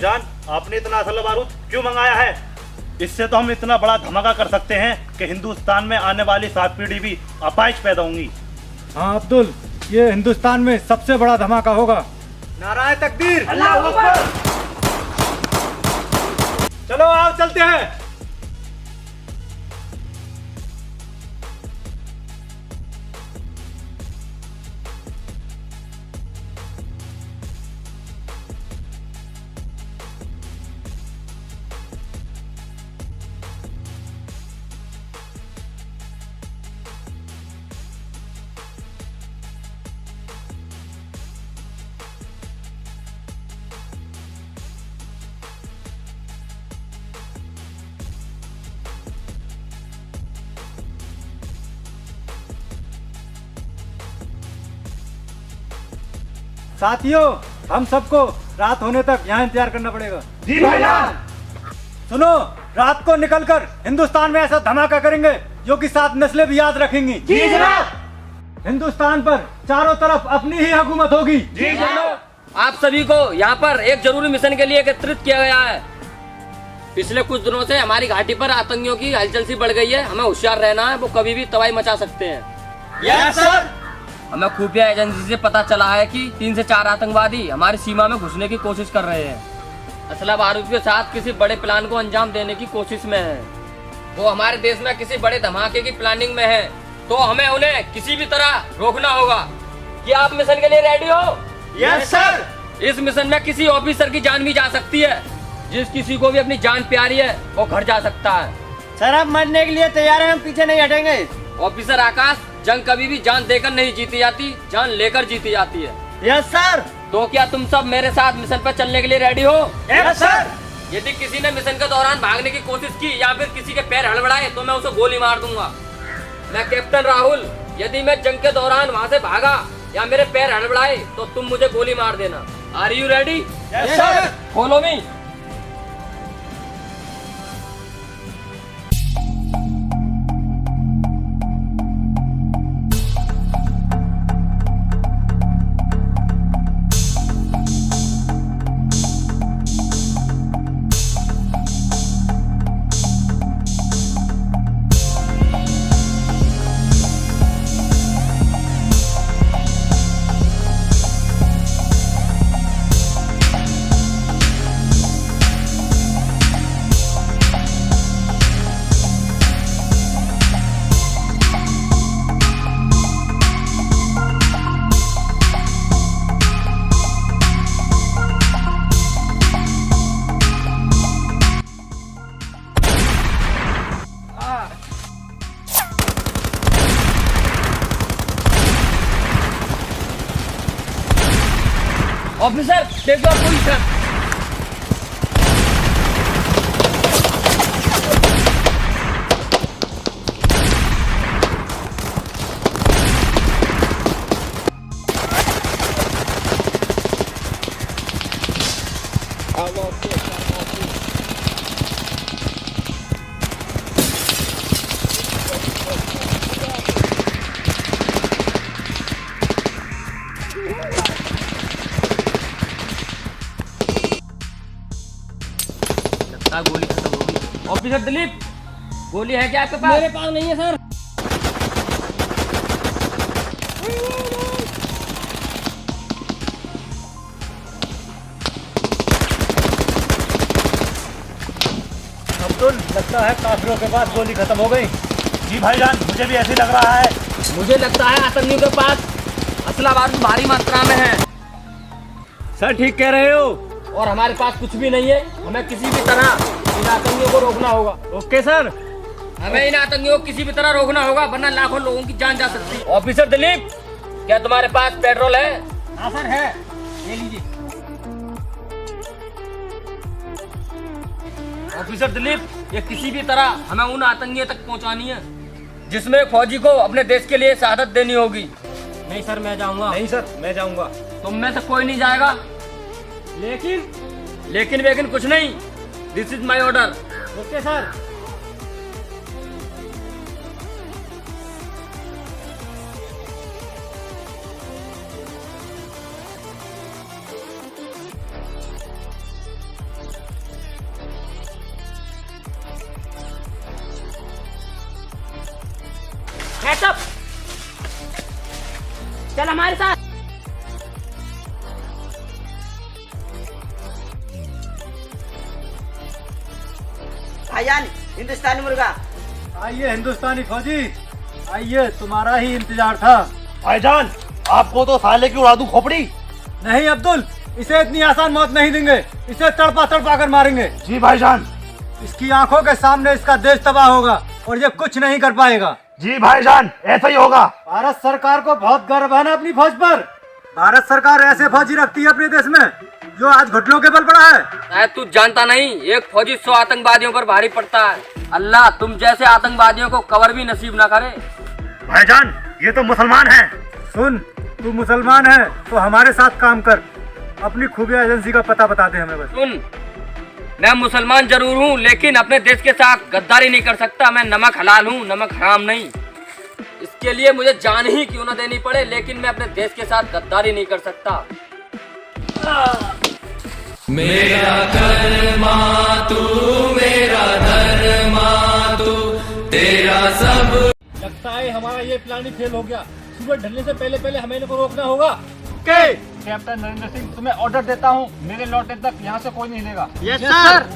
भाईजान, आपने इतना असला बारूद क्यों मंगाया है? इससे तो हम इतना बड़ा धमाका कर सकते हैं कि हिंदुस्तान में आने वाली 7 पीढ़ी भी अपाहिज पैदा होंगी। हाँ अब्दुल, ये हिंदुस्तान में सबसे बड़ा धमाका होगा। नाराए तकबीर, अल्लाह अकबर। चलो आओ चलते हैं। साथियों, हम सबको रात होने तक यहाँ इंतजार करना पड़ेगा। जी भाईजान। सुनो, रात को निकलकर हिंदुस्तान में ऐसा धमाका करेंगे जो कि 7 नस्लें भी याद रखेंगी। जी जनाब। हिंदुस्तान पर चारों तरफ अपनी ही हुकूमत होगी। जी जनाब। आप सभी को यहाँ पर एक जरूरी मिशन के लिए एकत्रित किया गया है। पिछले कुछ दिनों से हमारी घाटी पर आतंकियों की हलचल सी बढ़ गई है। हमें होशियार रहना है, वो कभी भी तबाही मचा सकते हैं। Yes sir. हमें खुफिया एजेंसी से पता चला है कि 3 से 4 आतंकवादी हमारी सीमा में घुसने की कोशिश कर रहे हैं। असला बारूद के साथ किसी बड़े प्लान को अंजाम देने की कोशिश में है। वो हमारे देश में किसी बड़े धमाके की प्लानिंग में है, तो हमें उन्हें किसी भी तरह रोकना होगा। क्या आप मिशन के लिए रेडी हो? Yes sir. इस मिशन में किसी ऑफिसर की जान भी जा सकती है। जिस किसी को भी अपनी जान प्यारी है वो घर जा सकता है। सर, आप मरने के लिए तैयार हैं, हम पीछे नहीं हटेंगे। ऑफिसर आकाश, जंग कभी भी जान देकर नहीं जीती जाती, जान लेकर जीती जाती है। Yes sir. तो क्या तुम सब मेरे साथ मिशन पर चलने के लिए रेडी हो? Yes sir. यदि किसी ने मिशन के दौरान भागने की कोशिश की या फिर किसी के पैर हड़बड़ाए तो मैं उसे गोली मार दूंगा। मैं कैप्टन राहुल, यदि मैं जंग के दौरान वहाँ से भागा या मेरे पैर हड़बड़ाए तो तुम मुझे गोली मार देना। Are you ready? Yes sir. Follow me. Officer, take your position. गोली खत्म होगी। ऑफिसर दिलीप, गोली है क्या आपके पास? मेरे पास नहीं है सर। अब्दुल, लगता है काफिरों के पास गोली खत्म हो गई। जी भाईजान, मुझे भी ऐसे लग रहा है। मुझे लगता है आतंकियों के पास असला बारूद भारी मात्रा में है। सर, ठीक कह रहे हो। और हमारे पास कुछ भी नहीं है। हमें किसी भी तरह इन आतंकियों को रोकना होगा। Okay sir. हमें इन आतंकियों को किसी भी तरह रोकना होगा, वरना लाखों लोगों की जान जा सकती है। ऑफिसर दिलीप, क्या तुम्हारे पास पेट्रोल है? हाँ सर, है, ले लीजिए। ऑफिसर दिलीप, ये किसी भी तरह हमें उन आतंकियों तक पहुंचानी है जिसमें फौजी को अपने देश के लिए शहादत देनी होगी। नहीं सर, मैं जाऊंगा। नहीं सर, मैं जाऊंगा। तुम में से कोई नहीं जाएगा। लेकिन लेकिन कुछ नहीं। This is my order. Okay sir. Hands up! चल हमारे साथ। भाईजान हिंदुस्तानी मुर्गा। आइए हिंदुस्तानी फौजी, आइए, तुम्हारा ही इंतजार था। भाईजान आपको तो साले की उड़ा दूं खोपड़ी। नहीं अब्दुल, इसे इतनी आसान मौत नहीं देंगे, इसे तड़पा तड़पा कर मारेंगे। जी भाईजान। इसकी आंखों के सामने इसका देश तबाह होगा और ये कुछ नहीं कर पाएगा। जी भाईजान ऐसा ही होगा। भारत सरकार को बहुत गर्व है ना अपनी फौज पर। भारत सरकार ऐसे फौजी रखती है अपने देश में जो आज घुटनों के बल पड़ा है। शायद तू जानता नहीं, एक फौजी 100 आतंकवादियों पर भारी पड़ता है। अल्लाह तुम जैसे आतंकवादियों को कवर भी नसीब ना करे। भाईजान ये तो मुसलमान हैं। सुन, तू मुसलमान है तो हमारे साथ काम कर, अपनी खुफिया एजेंसी का पता बता दे हमें बस। सुन, मैं मुसलमान जरूर हूँ लेकिन अपने देश के साथ गद्दारी नहीं कर सकता। मैं नमक हलाल हूँ, नमक हराम नहीं। इसके लिए मुझे जान ही क्यों ना देनी पड़े, लेकिन मैं अपने देश के साथ गद्दारी नहीं कर सकता। मेरा कर्मा तू, मेरा धर्मा तू, तेरा सब। लगता है हमारा ये प्लान ही फेल हो गया। सुबह ढलने से पहले पहले हमें इनको रोकना होगा। कैप्टन नरेंद्र सिंह, तुम्हें ऑर्डर देता हूँ, मेरे लौटने तक यहाँ से कोई नहीं हिलेगा। Yes sir.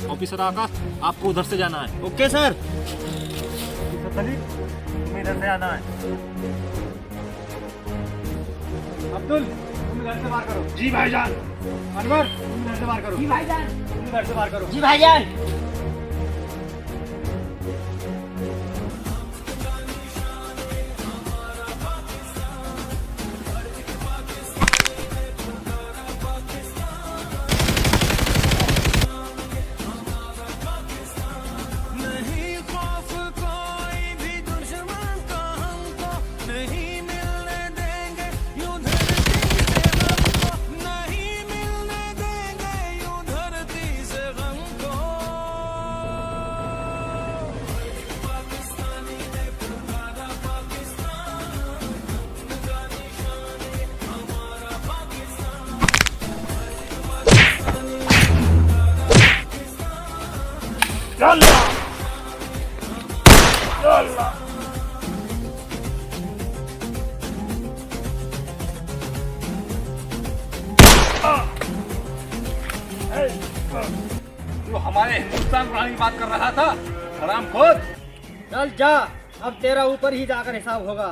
ऑफिसर आकाश, आपको उधर से जाना है। Okay sir. तुम्हें इधर से आना है। अब्दुल, तुम इधर से बाहर करो। जी भाईजान। अनवर, तुम इधर से बाहर करो। जी भाईजान। तुम इधर से बाहर करो। जी भाईजान। तू हमारे हिंदुस्तान बनाने की बात कर रहा था, हरामखोर। चल जा, अब तेरा ऊपर ही जाकर हिसाब होगा।